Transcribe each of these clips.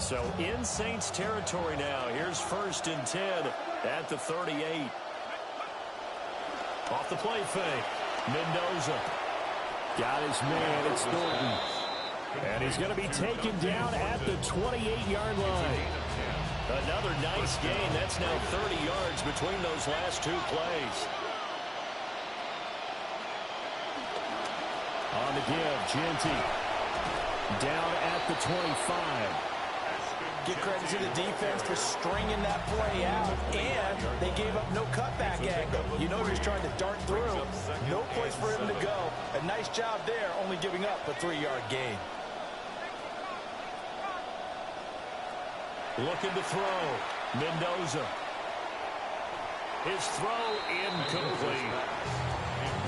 So in Saints territory now. Here's 1st and 10 at the 38. Off the play fake. Mendoza. Got his man. It's Thornton. And he's going to be taken down at the 28-yard line. Another nice gain. That's now 30 yards between those last two plays. On the give, Genty. Down at the 25. Give credit to the defense for stringing that play out, and they gave up no cutback angle. You know he was trying to dart through. No place for him to go. A nice job there, only giving up a 3-yard gain. Looking to throw. Mendoza. His throw incomplete.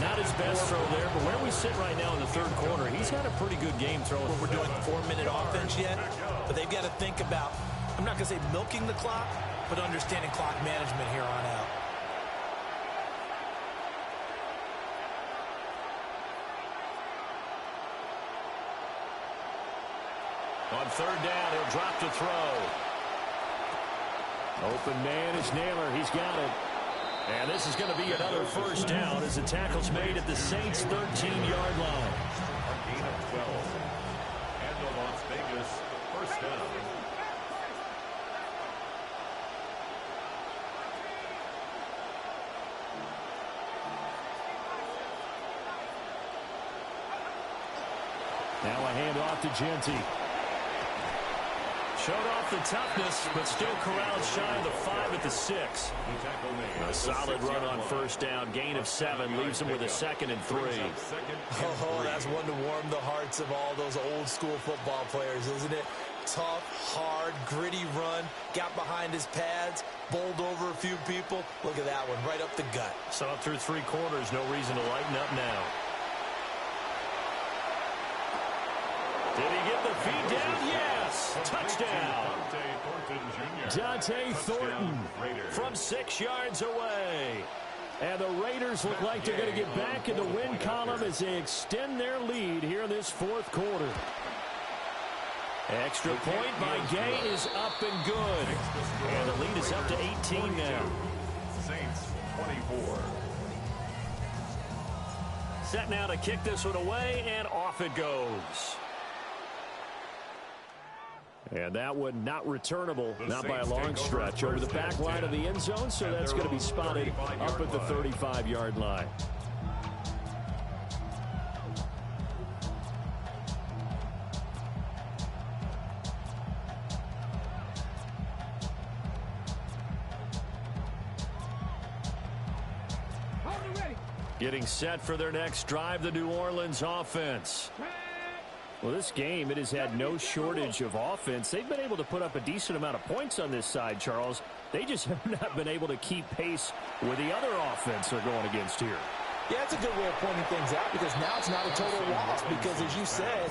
Not his best throw there, but where we sit right now in the third quarter, he's had a pretty good game throwing. We're doing 4-minute offense yet, but they've got to think about, I'm not going to say milking the clock, but understanding clock management here on out. On 3rd down, he'll drop to throw. Open man is Naylor. He's got it. And this is going to be another 1st down as the tackle's made at the Saints' 13-yard line. Gain of 12. And the Las Vegas 1st down. Now a handoff to Genty. Showed off the toughness, but still corralled shy of the 5 at the 6. A solid run on 1st down. Gain of 7 leaves him with a 2nd and 3. Oh, that's one to warm the hearts of all those old-school football players, isn't it? Tough, hard, gritty run. Got behind his pads, bowled over a few people. Look at that one, right up the gut. So up through 3 quarters, no reason to lighten up now. Did he get the feet down? Yes! Touchdown! Dante Thornton from 6 yards away. And the Raiders look like they're going to get back in the win column as they extend their lead here in this 4th quarter. Extra point by Gay is up and good. And the lead is up to 18 now. Saints 24. Set now to kick this one away, and off it goes. And that one not returnable, not by a long stretch, over the back line of the end zone, so that's going to be spotted up at the 35-yard line. Getting set for their next drive, the New Orleans offense. Well, this game, it has had no shortage of offense. They've been able to put up a decent amount of points on this side, Charles. They just have not been able to keep pace with the other offense they're going against here. Yeah, it's a good way of pointing things out because now it's not a total loss because, as you said,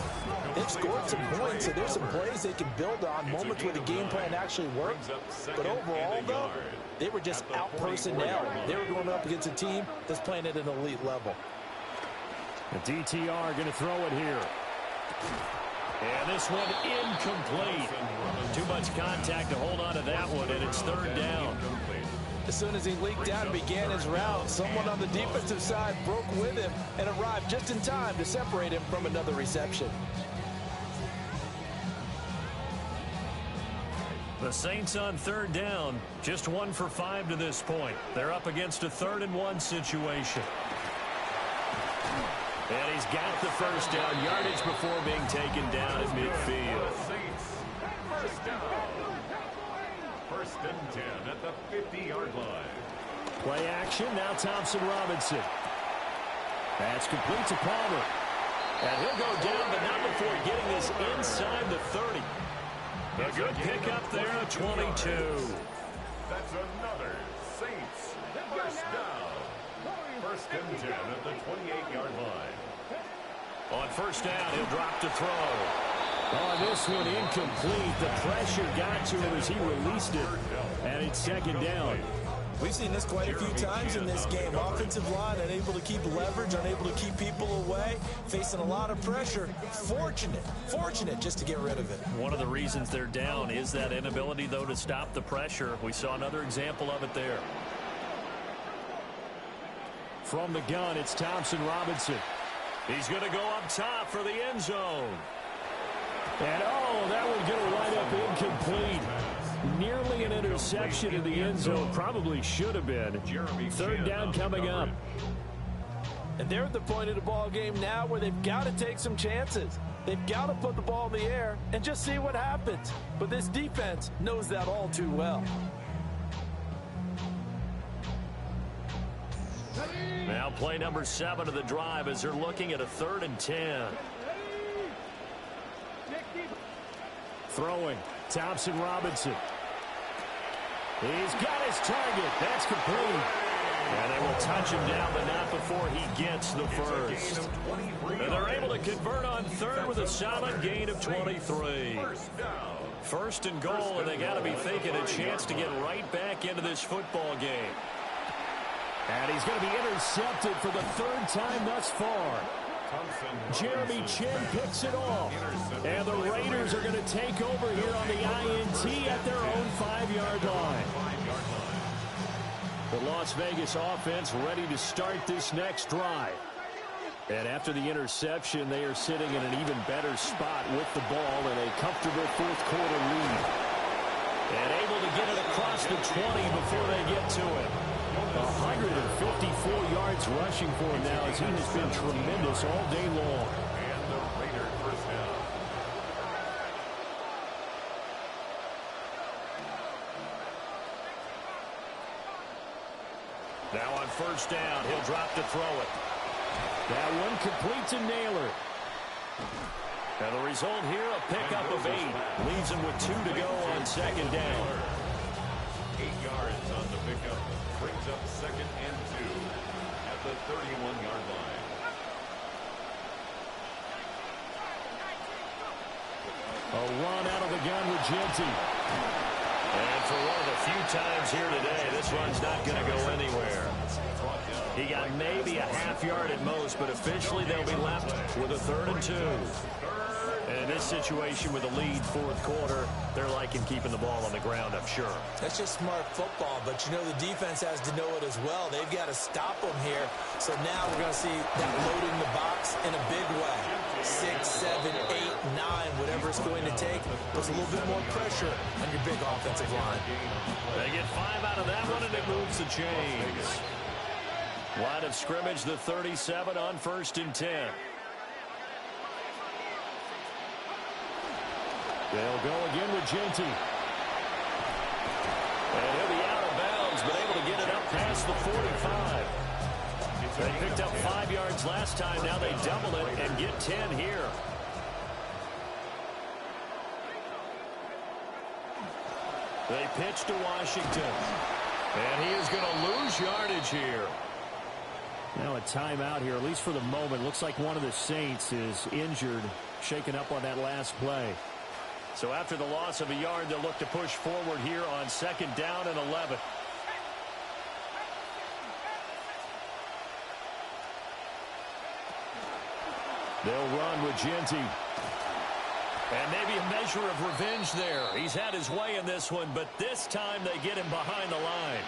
they've scored some points, so there's some plays they can build on, moments where the game plan actually worked. But overall, though, they were just out-personnel. They were going up against a team that's playing at an elite level. The DTR going to throw it here. And this one incomplete. Too much contact to hold on to that one, and it's 3rd down. As soon as he leaked out and began his route, someone on the defensive side broke with him and arrived just in time to separate him from another reception. The Saints on 3rd down, just 1 for 5 to this point. They're up against a 3rd and 1 situation. And he's got the 1st down yardage before being taken down at midfield. Saints 1st down. 1st and 10 at the 50-yard line. Play action, now Thompson Robinson. That's complete to Palmer. And he'll go down, but not before getting this inside the 30. A good pickup there at 22. That's another Saints 1st down. 1st and 10 at the 28-yard line. On 1st down, he'll drop to throw. Oh, this one incomplete. The pressure got to him as he released it. And it's 2nd down. We've seen this quite a few times in this game. Offensive line unable to keep leverage, unable to keep people away, facing a lot of pressure. Fortunate just to get rid of it. One of the reasons they're down is that inability, though, to stop the pressure. We saw another example of it there. From the gun, it's Thompson Robinson. He's going to go up top for the end zone. And, oh, that one going to wind up incomplete. Nearly an interception in the end zone. Probably should have been. Third down coming up. And they're at the point of the ball game now where they've got to take some chances. They've got to put the ball in the air and just see what happens. But this defense knows that all too well. Now play number 7 of the drive as they're looking at a 3rd and 10. Throwing, Thompson Robinson. He's got his target. That's complete. And they will touch him down, but not before he gets the first. And they're able to convert on 3rd with a solid gain of 23. First and goal, and they got to be thinking a chance to get right back into this football game. And he's going to be intercepted for the 3rd time thus far. Jeremy Chin picks it off. And the Raiders are going to take over here on the INT at their own 5-yard line. The Las Vegas offense ready to start this next drive. And after the interception, they are sitting in an even better spot with the ball in a comfortable 4th quarter lead. And able to get it across the 20 before they get to it. 154 yards rushing for him now as he has been tremendous all day long. And the Raiders first down. Now on first down, he'll drop to throw it. That one complete to Naylor. And the result here, a pickup of 8. Leaves him with 2 to go on 2nd down. 8 yards on the pickup. Brings up 2nd and 2 at the 31-yard line. A run out of the gun with Genty. And for one of the few times here today, this run's not going to go anywhere. He got maybe a half-yard at most, but officially they'll be left with a 3rd and 2. And in this situation with a lead 4th quarter, they're liking keeping the ball on the ground, I'm sure. That's just smart football, but you know the defense has to know it as well. They've got to stop them here. So now we're going to see that loading the box in a big way. 6, 7, 8, 9, whatever it's going to take, puts a little bit more pressure on your big offensive line. They get 5 out of that one, and it moves the chains. Line of scrimmage, the 37 on 1st and 10. They'll go again with Genty. And he'll be out of bounds, but able to get it up past the 45. They picked up 5 yards last time. Now they double it and get 10 here. They pitch to Washington. And he is going to lose yardage here. Now a timeout here, at least for the moment. Looks like one of the Saints is injured, shaken up on that last play. So after the loss of a yard, they'll look to push forward here on 2nd down and 11. They'll run with Genty. And maybe a measure of revenge there. He's had his way in this one, but this time they get him behind the line.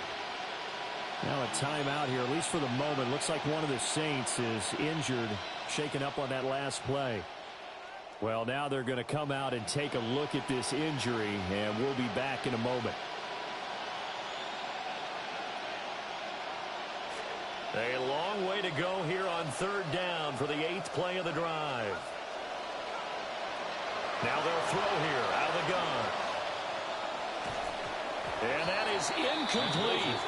Now a timeout here, at least for the moment. Looks like one of the Saints is injured, shaken up on that last play. Well, now they're going to come out and take a look at this injury, and we'll be back in a moment. A long way to go here on 3rd down for the 8th play of the drive. Now they'll throw here out of the gun. And that is incomplete.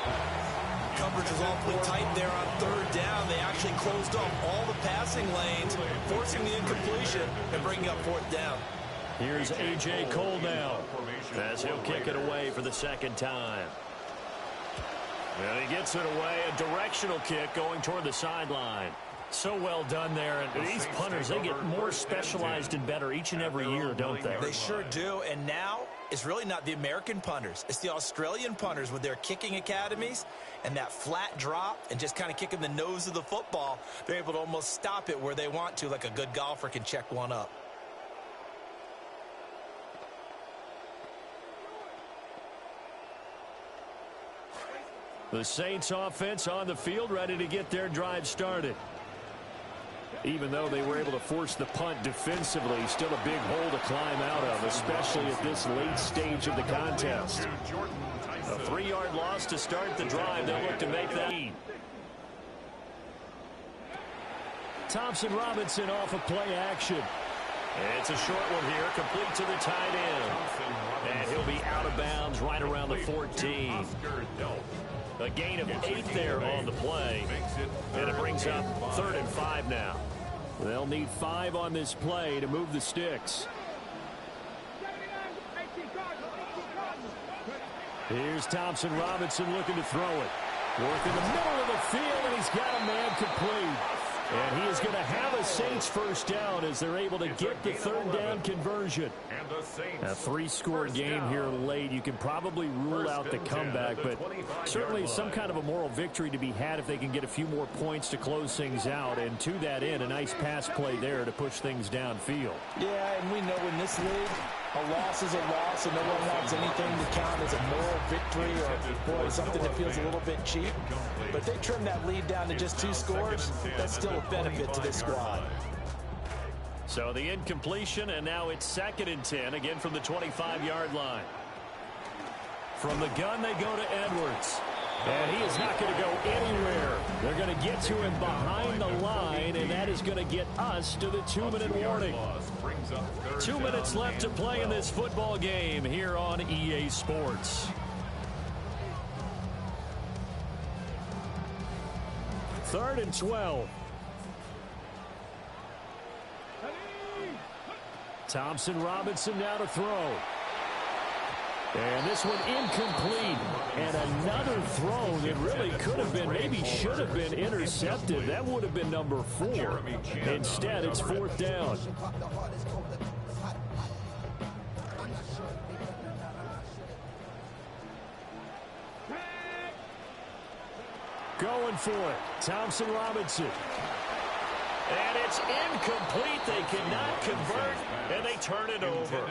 Coverage was awfully tight there on 3rd down. They actually closed off all the passing lanes, forcing the incompletion and bringing up 4th down. Here's A.J. Cole now as he'll kick it away for the 2nd time. And he gets it away, a directional kick going toward the sideline. So well done there. And these punters, they get more specialized and better each and every year, don't they? They sure do. And now it's really not the American punters. It's the Australian punters with their kicking academies and that flat drop and just kind of kicking the nose of the football. They're able to almost stop it where they want to, like a good golfer can check one up. The Saints offense on the field, ready to get their drive started. Even though they were able to force the punt defensively, still a big hole to climb out of, especially at this late stage of the contest. A 3-yard loss to start the drive. They'll look to make that. Thompson Robinson off of play action. It's a short one here, complete to the tight end. And he'll be out of bounds right around the 14. A gain of 8 there on the play. And it brings up 3rd and 5 now. They'll need 5 on this play to move the sticks. Here's Thompson Robinson looking to throw it. Work in the middle of the field, and he's got a man complete. And he is going to have a Saints first down as they're able to get the 3rd down conversion. A 3-score game here late. You can probably rule out the comeback, but certainly some kind of a moral victory to be had if they can get a few more points to close things out. And to that end, a nice pass play there to push things downfield. Yeah, and we know in this league, a loss is a loss, and no one wants anything to count as a moral victory or, boy, something that feels a little bit cheap. But if they trim that lead down to just 2 scores, that's still a benefit to this squad. So the incompletion, and now it's 2nd and 10, again from the 25-yard line. From the gun, they go to Edwards. And he is not going to go anywhere. They're going to get to him behind the line, and that is going to get us to the 2-minute warning. 2 minutes left to play in this football game here on EA Sports. Third and 12. Thompson Robinson now to throw. And this one incomplete. And another throw that really could have been, maybe should have been intercepted. That would have been number 4. Instead, it's 4th down. Going for it. Thompson Robinson. And it's incomplete. They cannot convert, and they turn it over.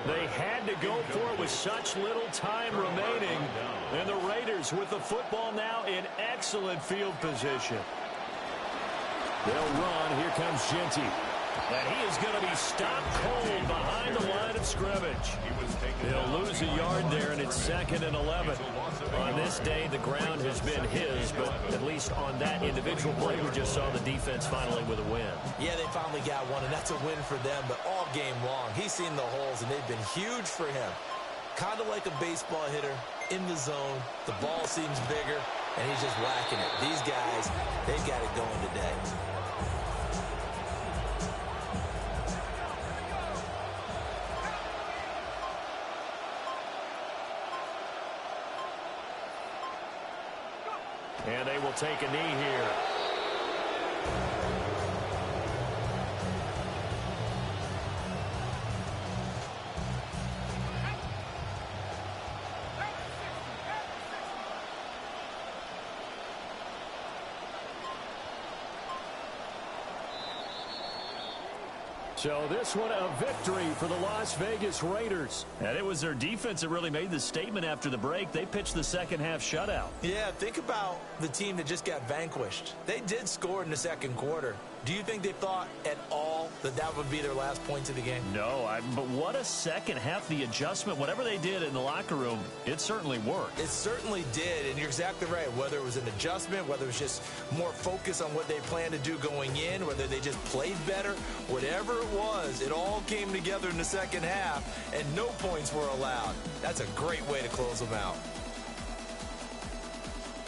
They had to go for it with such little time remaining. And the Raiders with the football now in excellent field position. They'll run. Here comes Genty. And he is going to be stopped cold behind the line of scrimmage. He'll lose a yard there, and it's 2nd and 11. On this day, the ground has been his, but at least on that individual play, we just saw the defense finally with a win. Yeah, they finally got one, and that's a win for them, but all game long, he's seen the holes, and they've been huge for him. Kind of like a baseball hitter in the zone. The ball seems bigger, and he's just whacking it. These guys, they've got it going today. And they will take a knee here. So this one a victory for the Las Vegas Raiders. And it was their defense that really made the statement after the break. They pitched the second half shutout. Yeah, think about the team that just got vanquished. They did score in the second quarter. Do you think they thought at all that that would be their last points of the game? No, but what a second half. The adjustment, whatever they did in the locker room, it certainly worked. It certainly did, and you're exactly right. Whether it was an adjustment, whether it was just more focus on what they planned to do going in, whether they just played better, whatever it was, it all came together in the second half, and no points were allowed. That's a great way to close them out.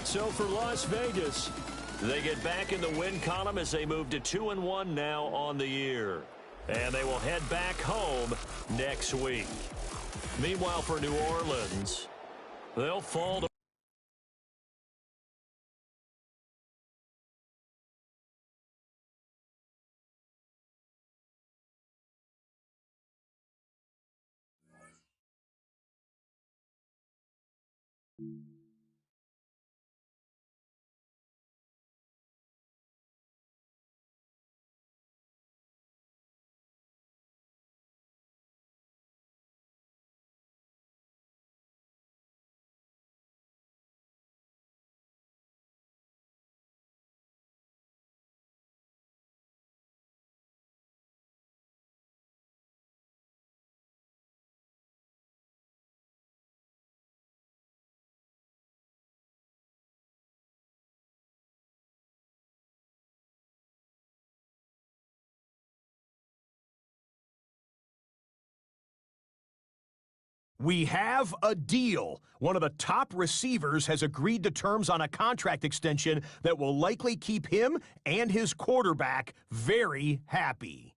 So for Las Vegas, they get back in the win column as they move to 2-1 now on the year. And they will head back home next week. Meanwhile, for New Orleans, they'll fall to We have a deal. One of the top receivers has agreed to terms on a contract extension that will likely keep him and his quarterback very happy.